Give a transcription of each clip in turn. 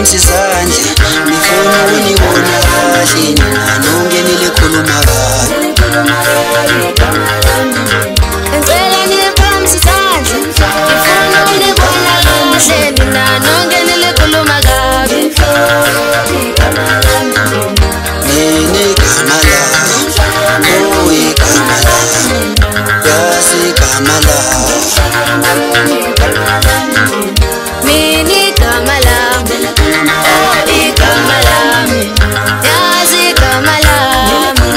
phansi izandla ngifuna unibona kahle nina nonke nilikhuluma kahle ngicela niphamsi izandla ngifuna unibona kahle nina nonke nilikhuluma kabi nini igama lami oh igama lami yazi igama lami mina igama lami oh igama lami yazi igama lami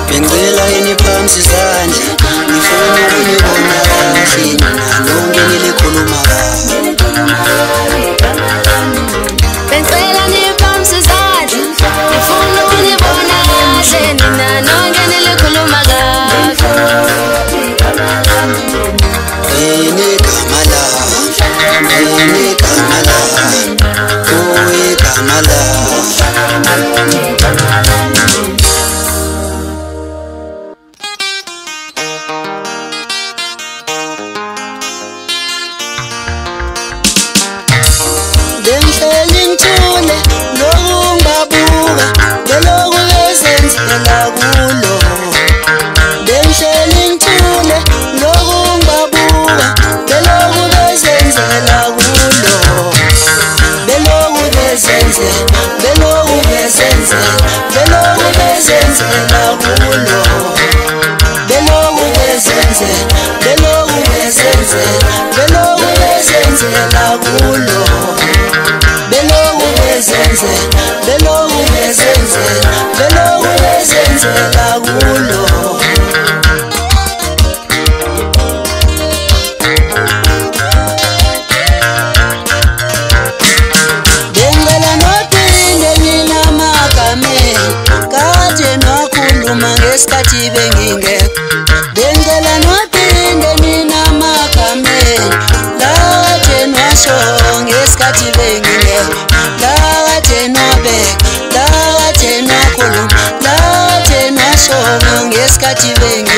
bengicela niphamsi izandla ngifuna unibona kahle nina nonke nilikhuluma kahle bengicela niphamsi izandla ngifuna unibona kahle nina nonke nilikhuluma kabi nini igama lami nini igama lami oh igama lami bengihleli ngithule lokungabuka ngeloku bezenzela kulo bengihleli ngithule lokungabuka ngeloku bezenzela kulo beloku bezenzela beloku bezenzela beloku bezenzela kulo beloku bezenzela beloku bezenzela beloku bezenzela kulo beloku bezenzela beloku bezenzela beloku bezenzela kulo bengicela nophinde ninamagameni kade nakhuluma ngesikhathi bengingekho bengicela nophinde ninamagameni kade nwasho ngesikhathi bengingekho kade nwabeka kade nakhuluma kade nwasho ngesikhathi bengingekho